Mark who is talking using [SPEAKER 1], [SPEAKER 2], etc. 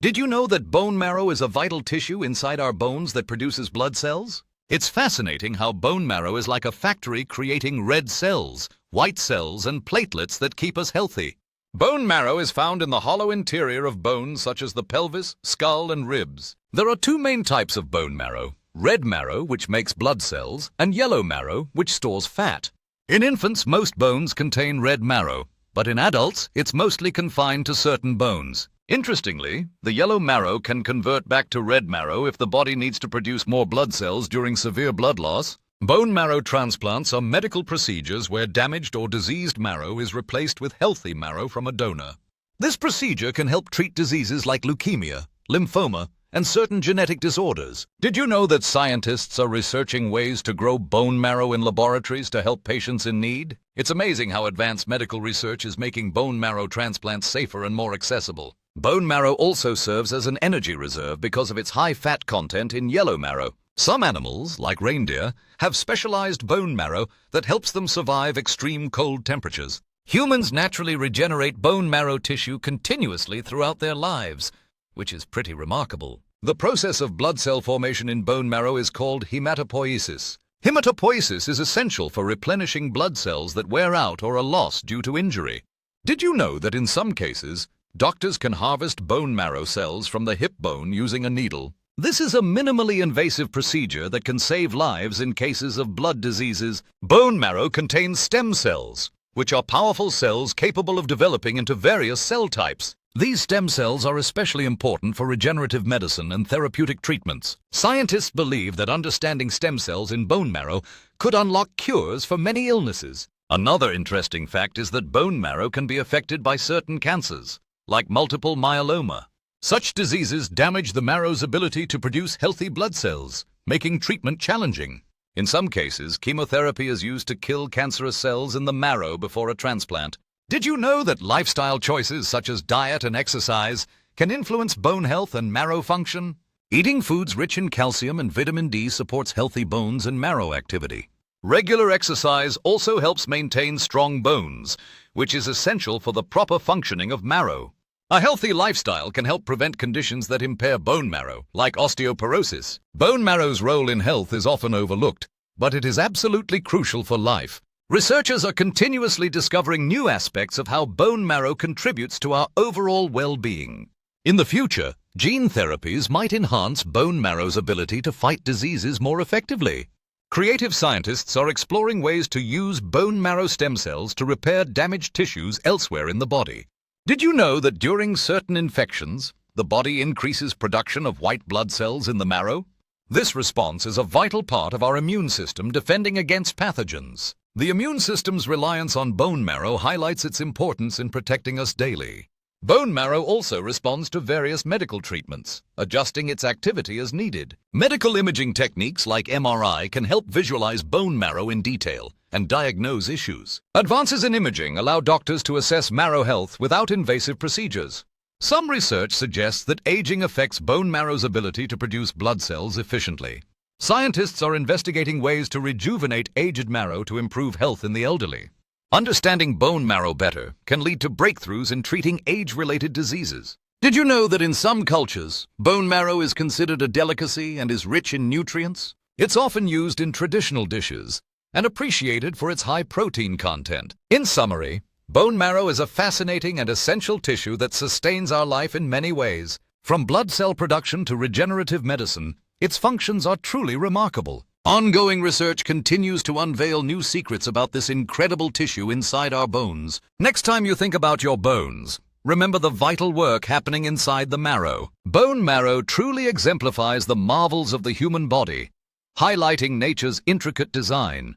[SPEAKER 1] Did you know that bone marrow is a vital tissue inside our bones that produces blood cells? It's fascinating how bone marrow is like a factory creating red cells, white cells, and platelets that keep us healthy. Bone marrow is found in the hollow interior of bones such as the pelvis, skull, and ribs. There are two main types of bone marrow: red marrow, which makes blood cells, and yellow marrow, which stores fat. In infants, most bones contain red marrow, but in adults, it's mostly confined to certain bones. Interestingly, the yellow marrow can convert back to red marrow if the body needs to produce more blood cells during severe blood loss. Bone marrow transplants are medical procedures where damaged or diseased marrow is replaced with healthy marrow from a donor. This procedure can help treat diseases like leukemia, lymphoma, and certain genetic disorders. Did you know that scientists are researching ways to grow bone marrow in laboratories to help patients in need? It's amazing how advanced medical research is making bone marrow transplants safer and more accessible. Bone marrow also serves as an energy reserve because of its high fat content in yellow marrow. Some animals, like reindeer, have specialized bone marrow that helps them survive extreme cold temperatures. Humans naturally regenerate bone marrow tissue continuously throughout their lives, which is pretty remarkable. The process of blood cell formation in bone marrow is called hematopoiesis. Hematopoiesis is essential for replenishing blood cells that wear out or are lost due to injury. Did you know that in some cases, doctors can harvest bone marrow cells from the hip bone using a needle? This is a minimally invasive procedure that can save lives in cases of blood diseases. Bone marrow contains stem cells, which are powerful cells capable of developing into various cell types. These stem cells are especially important for regenerative medicine and therapeutic treatments. Scientists believe that understanding stem cells in bone marrow could unlock cures for many illnesses. Another interesting fact is that bone marrow can be affected by certain cancers, like multiple myeloma. Such diseases damage the marrow's ability to produce healthy blood cells, making treatment challenging. In some cases, chemotherapy is used to kill cancerous cells in the marrow before a transplant. Did you know that lifestyle choices such as diet and exercise can influence bone health and marrow function? Eating foods rich in calcium and vitamin D supports healthy bones and marrow activity. Regular exercise also helps maintain strong bones, which is essential for the proper functioning of marrow. A healthy lifestyle can help prevent conditions that impair bone marrow, like osteoporosis. Bone marrow's role in health is often overlooked, but it is absolutely crucial for life. Researchers are continuously discovering new aspects of how bone marrow contributes to our overall well-being. In the future, gene therapies might enhance bone marrow's ability to fight diseases more effectively. Creative scientists are exploring ways to use bone marrow stem cells to repair damaged tissues elsewhere in the body. Did you know that during certain infections, the body increases production of white blood cells in the marrow? This response is a vital part of our immune system defending against pathogens. The immune system's reliance on bone marrow highlights its importance in protecting us daily. Bone marrow also responds to various medical treatments, adjusting its activity as needed. Medical imaging techniques like MRI can help visualize bone marrow in detail and diagnose issues. Advances in imaging allow doctors to assess marrow health without invasive procedures. Some research suggests that aging affects bone marrow's ability to produce blood cells efficiently. Scientists are investigating ways to rejuvenate aged marrow to improve health in the elderly. Understanding bone marrow better can lead to breakthroughs in treating age-related diseases. Did you know that in some cultures, bone marrow is considered a delicacy and is rich in nutrients? It's often used in traditional dishes and appreciated for its high protein content. In summary, bone marrow is a fascinating and essential tissue that sustains our life in many ways. From blood cell production to regenerative medicine, its functions are truly remarkable. Ongoing research continues to unveil new secrets about this incredible tissue inside our bones. Next time you think about your bones, remember the vital work happening inside the marrow. Bone marrow truly exemplifies the marvels of the human body, highlighting nature's intricate design.